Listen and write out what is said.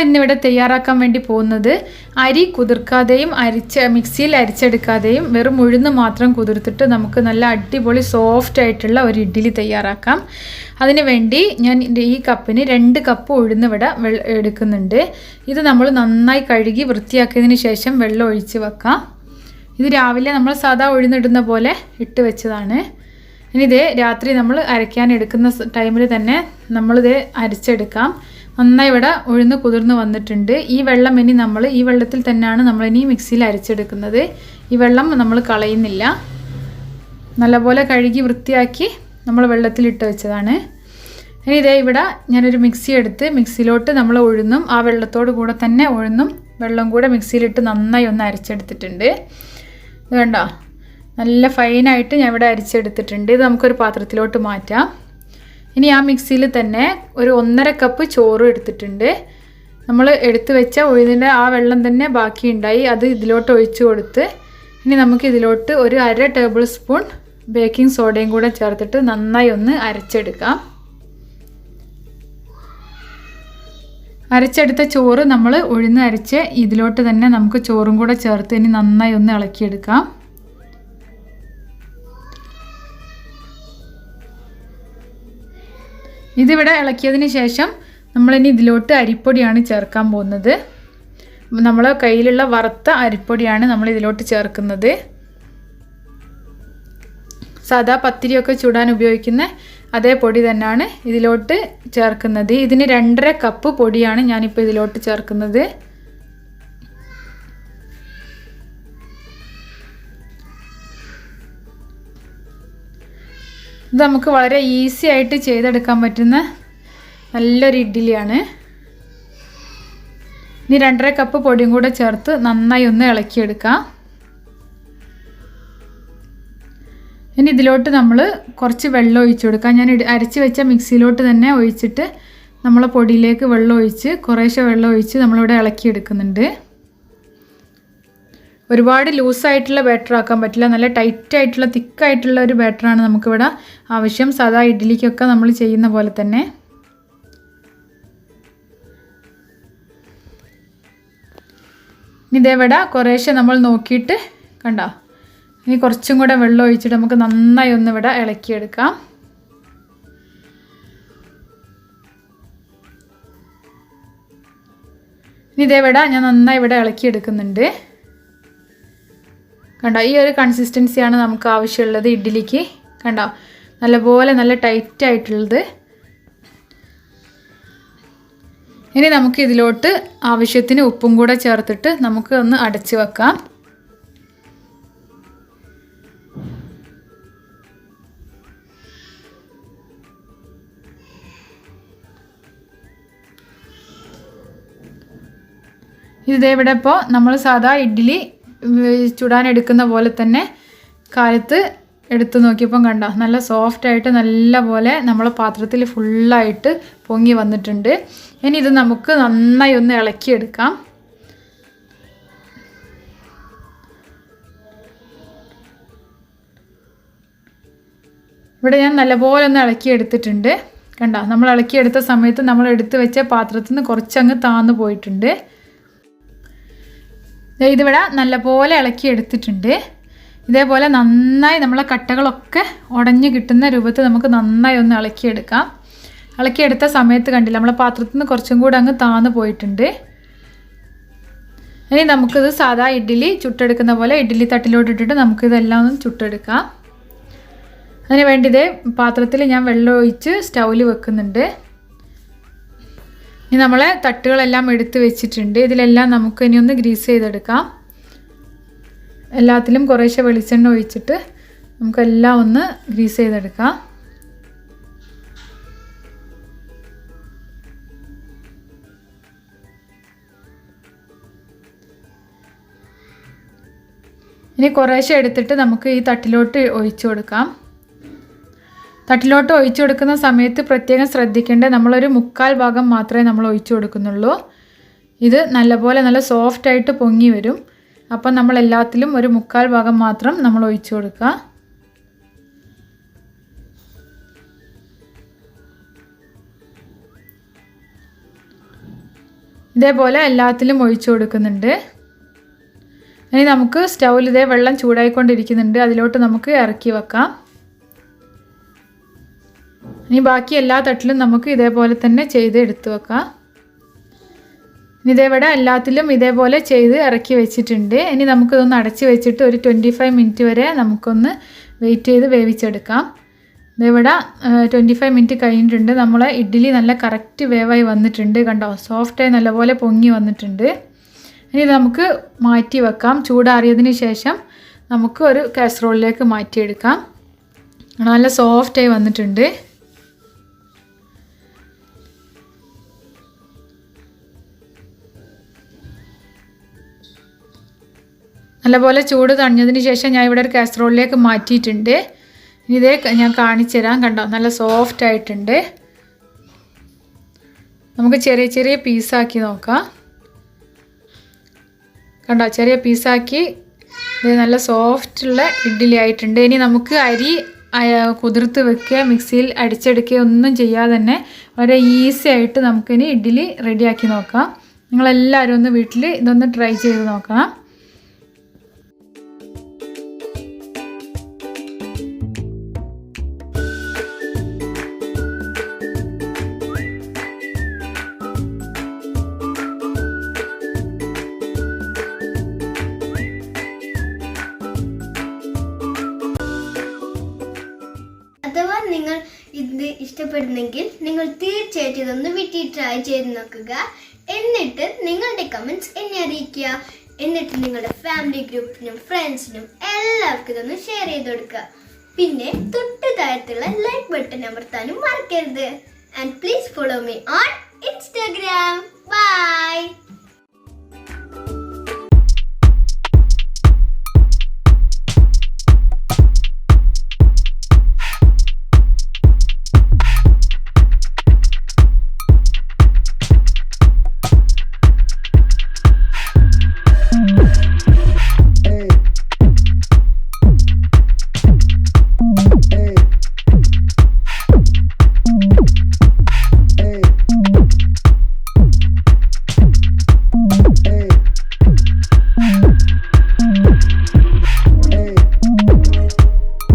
ഇന്നിവിടെ തയ്യാറാക്കാൻ വേണ്ടി പോകുന്നത് അരി കുതിർക്കാതെയും മിക്സിയിൽ അരിച്ചെടുക്കാതെയും വെറും ഉഴുന്ന് മാത്രം കുതിർത്തിട്ട് നമുക്ക് നല്ല അടിപൊളി സോഫ്റ്റ് ആയിട്ടുള്ള ഒരു ഇഡ്ഡലി തയ്യാറാക്കാം. അതിന് വേണ്ടി ഞാൻ ഈ കപ്പിന് 2 കപ്പ് ഉഴുന്ന് ഇവിടെ എടുക്കുന്നുണ്ട്. ഇത് നമ്മൾ നന്നായി കഴുകി വൃത്തിയാക്കിയതിന് ശേഷം വെള്ളം ഒഴിച്ച് വെക്കാം. ഇത് രാവിലെ നമ്മൾ സാധാ ഉഴുന്നിടുന്ന പോലെ ഇട്ട് വെച്ചതാണ്. ഇനി ഇത് രാത്രി നമ്മൾ അരയ്ക്കാൻ എടുക്കുന്ന ടൈമിൽ തന്നെ നമ്മളിത് അരച്ചെടുക്കാം. നന്നായി ഇവിടെ ഉഴുന്ന് കുതിർന്ന് വന്നിട്ടുണ്ട്. ഈ വെള്ളം ഇനി നമ്മൾ ഈ വെള്ളത്തിൽ തന്നെയാണ് നമ്മളിനി മിക്സിയിൽ അരച്ചെടുക്കുന്നത്. ഈ വെള്ളം നമ്മൾ കളയുന്നില്ല. നല്ലപോലെ കഴുകി വൃത്തിയാക്കി നമ്മൾ വെള്ളത്തിലിട്ട് വെച്ചതാണ്. ഇനി ഇതേ ഇവിടെ ഞാനൊരു മിക്സി എടുത്ത് മിക്സിയിലോട്ട് നമ്മൾ ഉഴുന്നും ആ വെള്ളത്തോട് കൂടെ തന്നെ ഉഴുന്നും വെള്ളം കൂടെ മിക്സിയിലിട്ട് നന്നായി ഒന്ന് അരച്ചെടുത്തിട്ടുണ്ട്. ഇത് കണ്ടോ, നല്ല ഫൈനായിട്ട് ഞാൻ ഇവിടെ അരിച്ചെടുത്തിട്ടുണ്ട്. ഇത് നമുക്കൊരു പാത്രത്തിലോട്ട് മാറ്റാം. ഇനി ആ മിക്സിയിൽ തന്നെ ഒരു 1.5 കപ്പ് ചോറ് എടുത്തിട്ടുണ്ട്. നമ്മൾ എടുത്തു വെച്ച ഉഴുന്നിൻ്റെ ആ വെള്ളം തന്നെ ബാക്കിയുണ്ടായി. അത് ഇതിലോട്ട് ഒഴിച്ച് കൊടുത്ത് ഇനി നമുക്ക് ഇതിലോട്ട് ഒരു 1/2 ടേബിൾ സ്പൂൺ ബേക്കിംഗ് സോഡയും കൂടെ ചേർത്തിട്ട് നന്നായി ഒന്ന് അരച്ചെടുക്കാം. അരച്ചെടുത്ത ചോറ് നമ്മൾ ഉഴുന്ന് അരച്ച് ഇതിലോട്ട് തന്നെ നമുക്ക് ചോറും കൂടെ ചേർത്ത് ഇനി നന്നായി ഒന്ന് ഇളക്കിയെടുക്കാം. ഇതിവിടെ ഇളക്കിയതിന് ശേഷം നമ്മളിനി ഇതിലോട്ട് അരിപ്പൊടിയാണ് ചേർക്കാൻ പോകുന്നത്. നമ്മൾ കയ്യിലുള്ള വറുത്ത അരിപ്പൊടിയാണ് നമ്മൾ ഇതിലോട്ട് ചേർക്കുന്നത്. സാധാ പത്തിരിയൊക്കെ ചുടാൻ ഉപയോഗിക്കുന്ന അതേ പൊടി തന്നെയാണ് ഇതിലോട്ട് ചേർക്കുന്നത്. ഇതിന് 2.5 കപ്പ് പൊടിയാണ് ഞാനിപ്പോൾ ഇതിലോട്ട് ചേർക്കുന്നത്. ഇത് നമുക്ക് വളരെ ഈസി ആയിട്ട് ചെയ്തെടുക്കാൻ പറ്റുന്ന നല്ലൊരു ഇഡ്ഡലിയാണ്. ഇനി 2.5 കപ്പ് പൊടിയും കൂടെ ചേർത്ത് നന്നായി ഒന്ന് ഇളക്കിയെടുക്കാം. ഇനി ഇതിലോട്ട് നമ്മൾ കുറച്ച് വെള്ളം ഒഴിച്ചു കൊടുക്കാം. ഞാൻ അരച്ച് വെച്ച മിക്സിയിലോട്ട് തന്നെ ഒഴിച്ചിട്ട് നമ്മൾ പൊടിയിലേക്ക് വെള്ളം ഒഴിച്ച് കുറേശ്ശെ വെള്ളം ഒഴിച്ച് നമ്മളിവിടെ ഇളക്കിയെടുക്കുന്നുണ്ട്. ഒരുപാട് ലൂസായിട്ടുള്ള ബാറ്റർ ആക്കാൻ പറ്റില്ല. നല്ല ടൈറ്റായിട്ടുള്ള തിക്കായിട്ടുള്ള ഒരു ബാറ്ററാണ് നമുക്കിവിടെ ആവശ്യം. സാധാ ഇഡ്ഡലിക്കൊക്കെ നമ്മൾ ചെയ്യുന്ന പോലെ തന്നെ. ഇതേവിടെ കുറേശ്ശെ നമ്മൾ നോക്കിയിട്ട് കണ്ടോ, ഇനി കുറച്ചും കൂടെ വെള്ളം ഒഴിച്ചിട്ട് നമുക്ക് നന്നായി ഒന്ന് ഇവിടെ ഇളക്കിയെടുക്കാം. ഇതേവിടെ ഞാൻ നന്നായി ഇവിടെ ഇളക്കിയെടുക്കുന്നുണ്ട്. കണ്ടോ, ഈ ഒരു കൺസിസ്റ്റൻസിയാണ് നമുക്ക് ആവശ്യമുള്ളത് ഇഡ്ഡലിക്ക്. കണ്ടോ, നല്ലപോലെ നല്ല ടൈറ്റ് ആയിട്ടുള്ളത്. ഇനി നമുക്ക് ഇതിലോട്ട് ആവശ്യത്തിന് ഉപ്പും കൂടെ ചേർത്തിട്ട് നമുക്ക് ഒന്ന് അടച്ചു വെക്കാം. ഇതേവിടെ ഇപ്പോൾ നമ്മൾ സാധാ ഇഡ്ഡലി ചുടാനെടുക്കുന്ന പോലെ തന്നെ കാലത്ത് എടുത്ത് നോക്കിയപ്പം കണ്ടോ, നല്ല സോഫ്റ്റായിട്ട് നല്ല പോലെ നമ്മളെ പാത്രത്തിൽ ഫുള്ളായിട്ട് പൊങ്ങി വന്നിട്ടുണ്ട്. ഇനി ഇത് നമുക്ക് നന്നായി ഒന്ന് ഇളക്കിയെടുക്കാം. ഇവിടെ ഞാൻ നല്ലപോലെ ഒന്ന് ഇളക്കിയെടുത്തിട്ടുണ്ട്. കണ്ടോ, നമ്മൾ ഇളക്കിയെടുത്ത സമയത്ത് നമ്മൾ എടുത്ത് വെച്ച പാത്രത്തിൽ നിന്ന് കുറച്ചങ്ങ് താന്നു പോയിട്ടുണ്ട്. ഇതിവിടെ നല്ലപോലെ ഇളക്കി എടുത്തിട്ടുണ്ട്. ഇതേപോലെ നന്നായി നമ്മളെ കട്ടകളൊക്കെ ഉടഞ്ഞ് കിട്ടുന്ന രൂപത്തിൽ നമുക്ക് നന്നായി ഒന്ന് ഇളക്കിയെടുക്കാം. ഇളക്കിയെടുത്ത സമയത്ത് കണ്ടില്ല, നമ്മളെ പാത്രത്തിൽ നിന്ന് കുറച്ചും കൂടെ അങ്ങ് താന്ന് പോയിട്ടുണ്ട്. ഇനി നമുക്കിത് സാധാ ഇഡ്ഡലി ചുട്ടെടുക്കുന്ന പോലെ ഇഡ്ഡലി തട്ടിലോട്ട് ഇട്ടിട്ട് നമുക്കിതെല്ലാം ഒന്ന് ചുട്ടെടുക്കാം. അതിന് വേണ്ടി ഇതേ പാത്രത്തിൽ ഞാൻ വെള്ളം ഒഴിച്ച് സ്റ്റൗവിൽ വെക്കുന്നുണ്ട്. ഇനി നമ്മളെ തട്ടുകളെല്ലാം എടുത്ത് വെച്ചിട്ടുണ്ട്. ഇതിലെല്ലാം നമുക്ക് ഇനി ഒന്ന് ഗ്രീസ് ചെയ്തെടുക്കാം. എല്ലാത്തിലും കുറേശ്ശെ വെളിച്ചെണ്ണ ഒഴിച്ചിട്ട് നമുക്കെല്ലാം ഒന്ന് ഗ്രീസ് ചെയ്തെടുക്കാം. ഇനി കുറേശ്ശെ എടുത്തിട്ട് നമുക്ക് ഈ തട്ടിലോട്ട് ഒഴിച്ചു കൊടുക്കാം. തട്ടിലോട്ട് ഒഴിച്ചു കൊടുക്കുന്ന സമയത്ത് പ്രത്യേകം ശ്രദ്ധിക്കേണ്ടത് നമ്മളൊരു 1/4 ഭാഗം മാത്രമേ നമ്മൾ ഒഴിച്ചു കൊടുക്കുന്നുള്ളൂ. ഇത് നല്ലപോലെ നല്ല സോഫ്റ്റായിട്ട് പൊങ്ങി വരും. അപ്പം നമ്മൾ എല്ലാത്തിലും ഒരു 1/4 ഭാഗം മാത്രം നമ്മൾ ഒഴിച്ചു കൊടുക്കുക. ഇതേപോലെ എല്ലാത്തിലും ഒഴിച്ചു കൊടുക്കുന്നുണ്ട്. ഇനി നമുക്ക് സ്റ്റൗവിൽ ഇതേ വെള്ളം ചൂടായിക്കൊണ്ടിരിക്കുന്നുണ്ട്, അതിലോട്ട് നമുക്ക് ഇറക്കി വെക്കാം. ഇനി ബാക്കി എല്ലാ തട്ടിലും നമുക്ക് ഇതേപോലെ തന്നെ ചെയ്ത് എടുത്തു വെക്കാം. ഇനി ഇതേവിടെ എല്ലാത്തിലും ഇതേപോലെ ചെയ്ത് ഇറക്കി വെച്ചിട്ടുണ്ട്. ഇനി നമുക്കിതൊന്ന് അടച്ച് വെച്ചിട്ട് ഒരു 25 മിനിറ്റ് വരെ നമുക്കൊന്ന് വെയിറ്റ് ചെയ്ത് വേവിച്ചെടുക്കാം. ഇതേവിടെ 25 മിനിറ്റ് കഴിഞ്ഞിട്ടുണ്ട്. നമ്മളെ ഇഡ്ഡലി നല്ല കറക്റ്റ് വേവായി വന്നിട്ടുണ്ട്. കണ്ടോ, സോഫ്റ്റായി നല്ലപോലെ പൊങ്ങി വന്നിട്ടുണ്ട്. ഇനി നമുക്ക് മാറ്റി വെക്കാം. ചൂടാറിയതിന് ശേഷം നമുക്ക് ഒരു കാസറോളിലേക്ക് മാറ്റിയെടുക്കാം. നല്ല സോഫ്റ്റായി വന്നിട്ടുണ്ട്. നല്ലപോലെ ചൂട് തണിഞ്ഞതിന് ശേഷം ഞാൻ ഇവിടെ ഒരു കാസറോളിലേക്ക് മാറ്റിയിട്ടുണ്ട്. ഇതേ ഞാൻ കാണിച്ചു തരാം. കണ്ടോ, നല്ല സോഫ്റ്റ് ആയിട്ടുണ്ട്. നമുക്ക് ചെറിയ ചെറിയ പീസാക്കി നോക്കാം. കണ്ടോ, ചെറിയ പീസാക്കി ഇത് നല്ല സോഫ്റ്റുള്ള ഇഡ്ഡലി ആയിട്ടുണ്ട്. ഇനി നമുക്ക് അരി കുതിർത്ത് വെക്കുക, മിക്സിയിൽ അടിച്ചെടുക്കുക ഒന്നും ചെയ്യാതെ തന്നെ വളരെ ഈസി ആയിട്ട് നമുക്കിനി ഇഡ്ഡലി റെഡിയാക്കി നോക്കാം. നിങ്ങളെല്ലാവരും ഒന്ന് വീട്ടിൽ ഇതൊന്ന് ട്രൈ ചെയ്ത് നോക്കണം. അഥവാ നിങ്ങൾ ഇത് ഇഷ്ടപ്പെടുന്നെങ്കിൽ നിങ്ങൾ തീർച്ചയായിട്ടും ഇതൊന്ന് വീട്ടിൽ ട്രൈ ചെയ്ത് നോക്കുക. എന്നിട്ട് നിങ്ങളുടെ കമൻറ്റ്സ് എന്നെ അറിയിക്കുക. എന്നിട്ട് നിങ്ങളുടെ ഫാമിലി ഗ്രൂപ്പിനും ഫ്രണ്ട്സിനും എല്ലാവർക്കും ഇതൊന്ന് ഷെയർ ചെയ്ത് കൊടുക്കുക. പിന്നെ തൊട്ട് താഴത്തുള്ള ലൈക്ക് ബട്ടൺ അമർത്താനും മറക്കരുത്. And please follow me on Instagram. Bye.